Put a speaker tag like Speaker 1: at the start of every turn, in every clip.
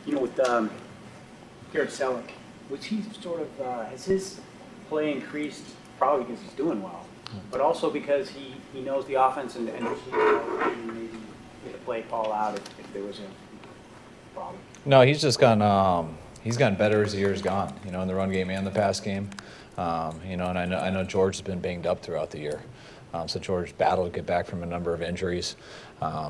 Speaker 1: You know, with Garrett Selleck, was he sort of, has his play increased probably because he's doing well, but also because he knows the offense and he maybe get a play call out if there was a problem?
Speaker 2: No, he's gotten better as the year's gone, you know, in the run game and the pass game. You know, and I know George has been banged up throughout the year. So George battled to get back from a number of injuries.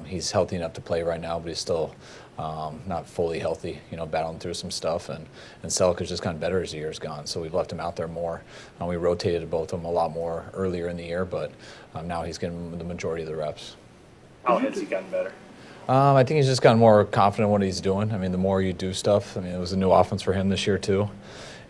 Speaker 2: He's healthy enough to play right now, but he's still not fully healthy, you know, battling through some stuff. And Selleck has just gotten better as the year's gone. So we've left him out there more. We rotated both of them a lot more earlier in the year, but now he's getting the majority of the reps.
Speaker 3: How has he gotten better?
Speaker 2: I think he's just gotten more confident in what he's doing. I mean, the more you do stuff, I mean, it was a new offense for him this year too.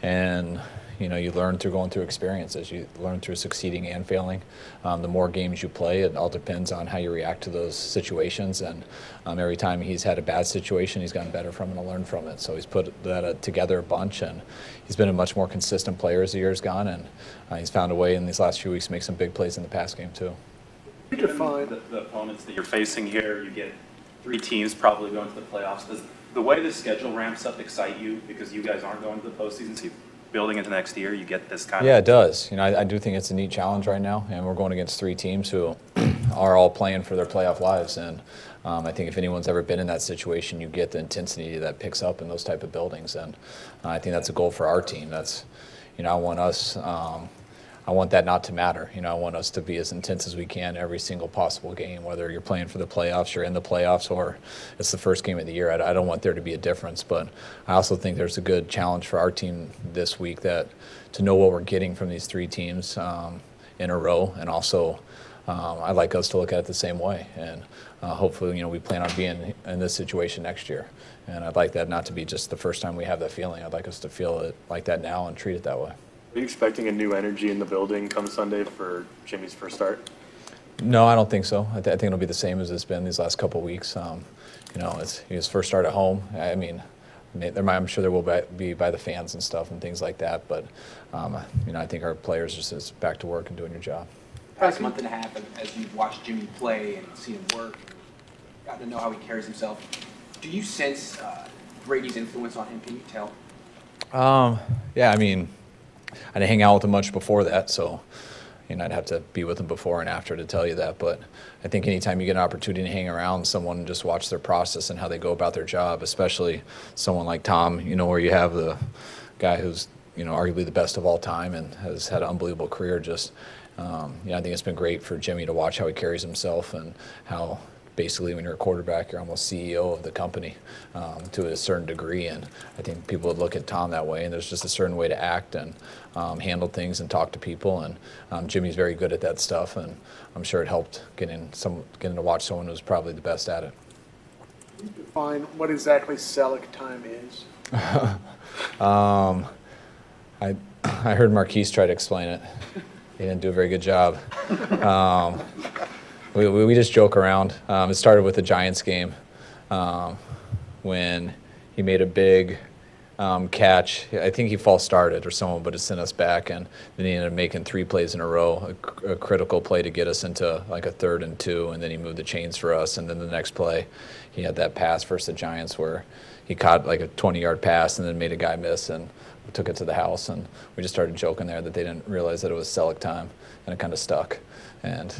Speaker 2: And, you know, you learn through going through experiences. You learn through succeeding and failing. The more games you play, it all depends on how you react to those situations. And every time he's had a bad situation, he's gotten better from it and learned from it. So he's put that together a bunch, and he's been a much more consistent player as the year's gone. And he's found a way in these last few weeks to make some big plays in the pass game too.
Speaker 3: You define the opponents that you're facing here. You get 3 teams probably going to the playoffs. Does the way the schedule ramps up excite you because you guys aren't going to the postseason? So you're building into next year, you get this kind of...
Speaker 2: Yeah, it does. You know, I do think it's a neat challenge right now, and we're going against 3 teams who are all playing for their playoff lives. And I think if anyone's ever been in that situation, you get the intensity that picks up in those type of buildings. And I think that's a goal for our team. That's, you know, I want that not to matter. You know, I want us to be as intense as we can every single possible game, whether you're playing for the playoffs, you're in the playoffs, or it's the first game of the year. I don't want there to be a difference, but I also think there's a good challenge for our team this week to know what we're getting from these 3 teams in a row, and also I'd like us to look at it the same way. And hopefully, you know, we plan on being in this situation next year. And I'd like that not to be just the first time we have that feeling. I'd like us to feel it like that now and treat it that way.
Speaker 4: Are you expecting a new energy in the building come Sunday for Jimmy's first start?
Speaker 2: No, I don't think so. I think it'll be the same as it's been these last couple of weeks. You know, it's his first start at home. I mean, I'm sure there will be by the fans and stuff and things like that. But you know, I think our players are just back to work and doing your job.
Speaker 5: Past month and a half, as you've watched Jimmy play and seen him work, and gotten to know how he carries himself, do you sense Brady's influence on him? Can you tell?
Speaker 2: Yeah, I mean, I didn't hang out with him much before that, so you know, I'd have to be with him before and after to tell you that. But I think anytime you get an opportunity to hang around someone and just watch their process and how they go about their job, especially someone like Tom, you know, where you have the guy who's, you know, arguably the best of all time and has had an unbelievable career, just, you know, I think it's been great for Jimmy to watch how he carries himself and how basically when you're a quarterback, you're almost CEO of the company to a certain degree. And I think people would look at Tom that way, and there's just a certain way to act and handle things and talk to people. And Jimmy's very good at that stuff, and I'm sure it helped getting to watch someone who's probably the best at it.
Speaker 6: Define what exactly Selleck time is.
Speaker 2: I heard Marquise try to explain it. He didn't do a very good job. We just joke around. It started with the Giants game when he made a big catch. I think he false started or someone, but it sent us back, and then he ended up making 3 plays in a row, a critical play to get us into like a 3rd and 2, and then he moved the chains for us. And then the next play, he had that pass versus the Giants where he caught like a 20-yard pass and then made a guy miss, and we took it to the house. And we just started joking there that they didn't realize that it was Selleck time, and it kind of stuck. And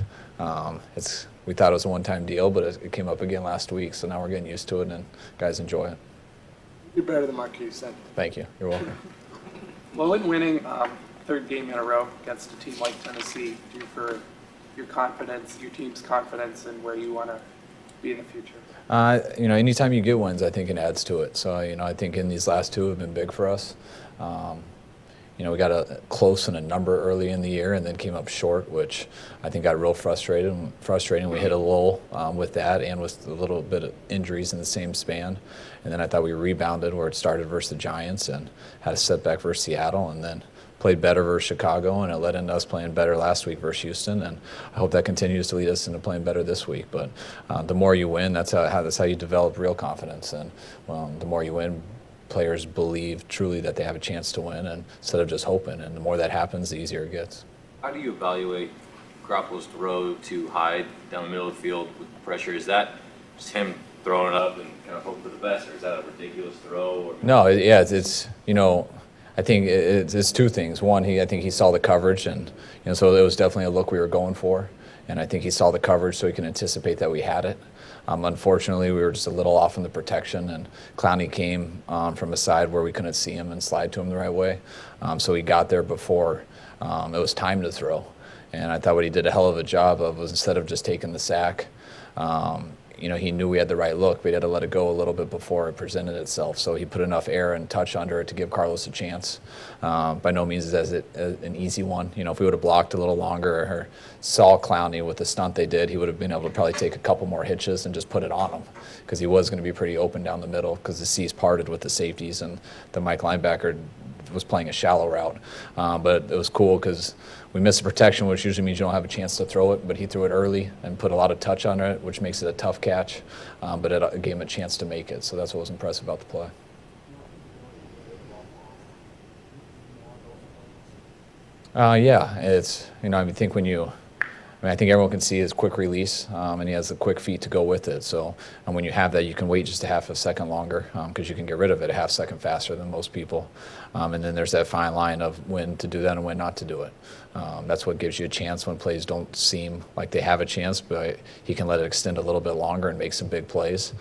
Speaker 2: we thought it was a one-time deal, but it came up again last week, so now we're getting used to it, and guys enjoy it.
Speaker 6: You're better than Marquise then.
Speaker 2: Thank you. You're welcome.
Speaker 7: Well, in winning 3rd game in a row against a team like Tennessee, do for your confidence, your team's confidence, and where you want to be in the future?
Speaker 2: You know, anytime you get wins, I think it adds to it. So, you know, I think in these last 2 have been big for us. You know, we got close in a number early in the year and then came up short, which I think got real frustrating. We hit a lull with that and with a little bit of injuries in the same span. And then I thought we rebounded where it started versus the Giants and had a setback versus Seattle, and then played better versus Chicago, and it led into us playing better last week versus Houston. And I hope that continues to lead us into playing better this week. But the more you win, that's how you develop real confidence. And the more you win, players believe truly that they have a chance to win, and instead of just hoping. And the more that happens, the easier it gets.
Speaker 8: How do you evaluate Garoppolo's throw to Hyde down the middle of the field with pressure? Is that just him
Speaker 3: throwing it up and kind of hoping for the best, or is that a ridiculous throw? Or?
Speaker 2: No, yeah, it's you know, I think it's two things. One, I think he saw the coverage, and so it was definitely a look we were going for, and I think he saw the coverage so he can anticipate that we had it. Unfortunately, we were just a little off in the protection, and Clowney came from a side where we couldn't see him and slide to him the right way, so he got there before it was time to throw. And I thought what he did a hell of a job of was, instead of just taking the sack, he knew we had the right look, but he had to let it go a little bit before it presented itself. So he put enough air and touch under it to give Carlos a chance. By no means is it an easy one. If we would have blocked a little longer or saw Clowney with the stunt they did, he would have been able to probably take a couple more hitches and just put it on him, because he was going to be pretty open down the middle, because the C's parted with the safeties and the Mike linebacker was playing a shallow route. But it was cool because we missed the protection, which usually means you don't have a chance to throw it, but he threw it early and put a lot of touch on it, which makes it a tough catch, but it gave him a chance to make it. So that's what was impressive about the play. Yeah, it's, I think I think everyone can see his quick release, and he has the quick feet to go with it. So, and when you have that, you can wait just a half a second longer, because you can get rid of it a half second faster than most people. And then there's that fine line of when to do that and when not to do it. That's what gives you a chance when plays don't seem like they have a chance, but he can let it extend a little bit longer and make some big plays.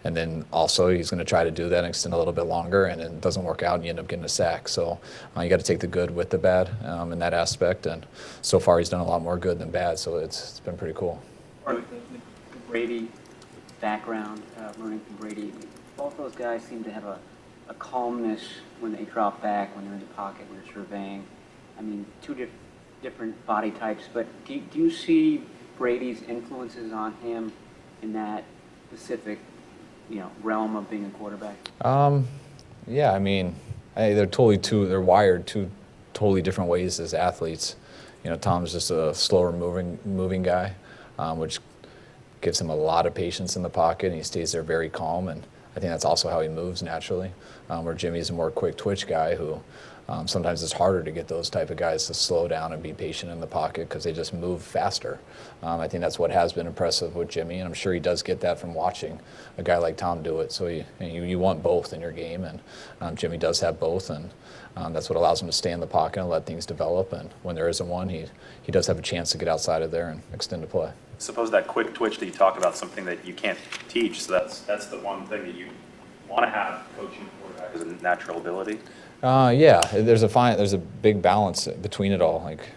Speaker 2: And then also he's going to try to do that and extend a little bit longer, and it doesn't work out and you end up getting a sack. So you got to take the good with the bad in that aspect. And so far he's done a lot more good than bad, so it's been pretty cool.
Speaker 8: The Brady background, learning from Brady, both those guys seem to have a calmness when they drop back, when they're in the pocket, when they're surveying. I mean, two different body types, but do you see Brady's influences on him in that specific realm of being a quarterback?
Speaker 2: Yeah, I mean, they're they're wired two totally different ways as athletes. Tom's just a slower moving guy, which gives him a lot of patience in the pocket, and he stays there very calm, and I think that's also how he moves naturally. Where Jimmy's a more quick twitch guy who sometimes it's harder to get those type of guys to slow down and be patient in the pocket because they just move faster. I think that's what has been impressive with Jimmy, and I'm sure he does get that from watching a guy like Tom do it. So you want both in your game, and Jimmy does have both, and that's what allows him to stay in the pocket and let things develop. And when there isn't one, he does have a chance to get outside of there and extend the play.
Speaker 3: Suppose that quick twitch that you talk about, something that you can't teach, so that's the one thing that you want to have coaching quarterback as a natural ability.
Speaker 2: Yeah, there's a big balance between it all. Like,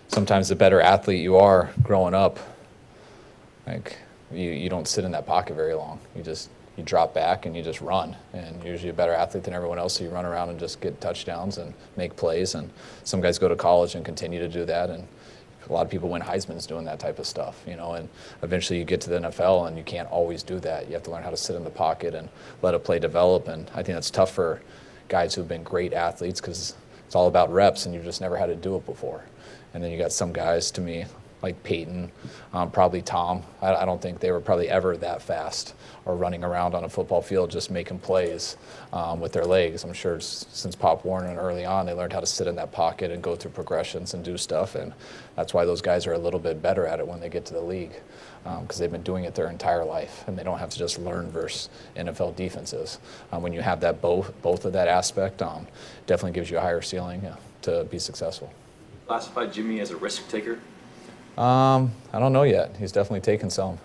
Speaker 2: sometimes the better athlete you are growing up, like you don't sit in that pocket very long. You drop back and you just run, and you're usually a better athlete than everyone else, so you run around and just get touchdowns and make plays. And some guys go to college and continue to do that, and a lot of people win Heisman's doing that type of stuff, and eventually you get to the NFL and you can't always do that. You have to learn how to sit in the pocket and let a play develop, and I think that's tough for guys who've been great athletes because it's all about reps and you've just never had to do it before. And then you got some guys, to me, like Peyton, probably Tom. I don't think they were probably ever that fast or running around on a football field just making plays with their legs. I'm sure since Pop Warner and early on, they learned how to sit in that pocket and go through progressions and do stuff, and that's why those guys are a little bit better at it when they get to the league, because they've been doing it their entire life, and they don't have to just learn versus NFL defenses. When you have that both of that aspect, definitely gives you a higher ceiling to be successful.
Speaker 9: Classify Jimmy as a risk taker?
Speaker 2: I don't know yet. He's definitely taken some.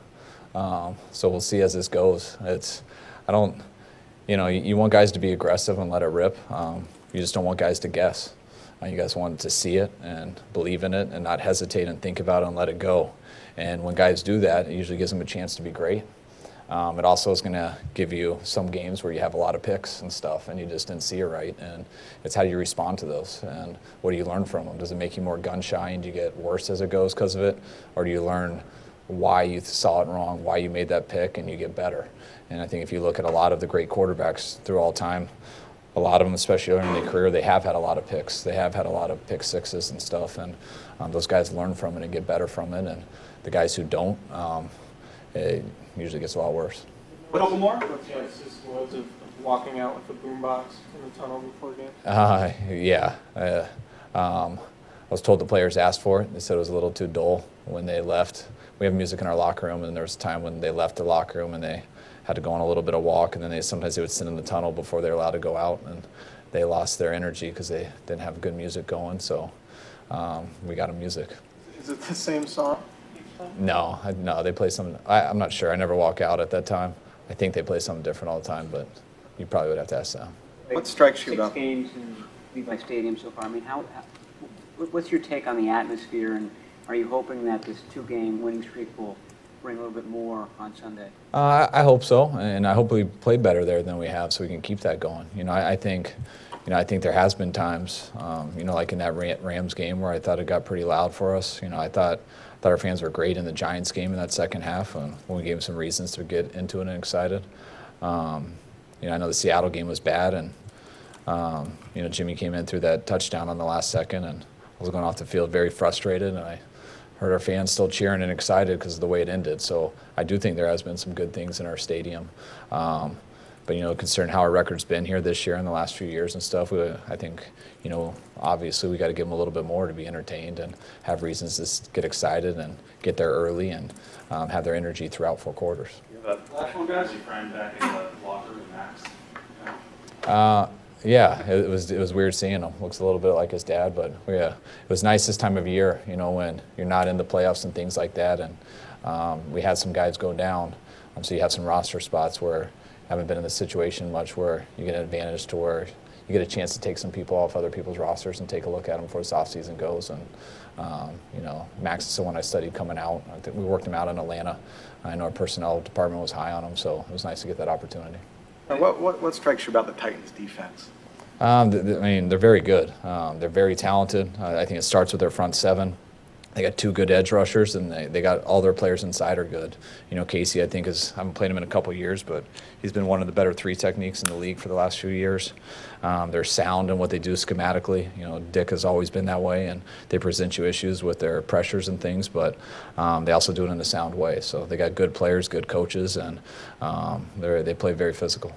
Speaker 2: So we'll see as this goes. You want guys to be aggressive and let it rip. You just don't want guys to guess. You guys want to see it and believe in it and not hesitate and think about it and let it go. And when guys do that, it usually gives them a chance to be great. It also is going to give you some games where you have a lot of picks and stuff and you just didn't see it right. And it's how you respond to those and what do you learn from them? Does it make you more gun shy and do you get worse as it goes because of it? Or do you learn why you saw it wrong, why you made that pick, and you get better? And I think if you look at a lot of the great quarterbacks through all time, a lot of them, especially early in their career, they have had a lot of picks. They have had a lot of pick sixes and stuff, and those guys learn from it and get better from it. And the guys who don't, it usually gets a lot worse.
Speaker 7: A couple more? What's the emphasis was of walking out with the boombox in the tunnel before game?
Speaker 2: Yeah. I was told the players asked for it. They said it was a little too dull when they left. we have music in our locker room, and there was a time when they left the locker room and they had to go on a little bit of walk, and then sometimes they would sit in the tunnel before they were allowed to go out, and they lost their energy because they didn't have good music going. So we got them music.
Speaker 6: Is it the same song?
Speaker 2: No, they play something. I'm not sure. I never walk out at that time. I think they play something different all the time, but you probably would have to ask them.
Speaker 6: What strikes you about?
Speaker 8: 6 games in Levi Stadium so far. I mean, what's your take on the atmosphere, and are you hoping that this 2-game winning streak will bring a little bit more on Sunday?
Speaker 2: I hope so, and I hope we play better there than we have, so we can keep that going. I think there has been times, like in that Rams game where I thought it got pretty loud for us. I thought our fans were great in the Giants game in that second half, when we gave them some reasons to get into it and excited. I know the Seattle game was bad, and Jimmy came in through that touchdown on the last second, and I was going off the field very frustrated, and I heard our fans still cheering and excited because of the way it ended. So I do think there has been some good things in our stadium. But considering how our record's been here this year and the last few years and stuff, I think, obviously we got to give them a little bit more to be entertained and have reasons to get excited and get there early and have their energy throughout 4 quarters.
Speaker 3: Last one, guys. You crying back in the locker room, Max?
Speaker 2: Yeah, it was weird seeing him. Looks a little bit like his dad, but yeah, it was nice this time of year, when you're not in the playoffs and things like that. And we had some guys go down, so you have some roster spots where you haven't been in this situation much, where you get an advantage to where you get a chance to take some people off other people's rosters and take a look at them before this offseason goes. And Max is someone I studied coming out. I think we worked him out in Atlanta. I know our personnel department was high on him, so it was nice to get that opportunity.
Speaker 6: What strikes you about the Titans' defense?
Speaker 2: They're very good. They're very talented. I think it starts with their front 7. They got 2 good edge rushers, and they got all their players inside are good. Casey, I think, I haven't played him in a couple years, but he's been one of the better 3 techniques in the league for the last few years. They're sound in what they do schematically. Dick has always been that way, and they present you issues with their pressures and things, but they also do it in a sound way. So they got good players, good coaches, and they play very physical.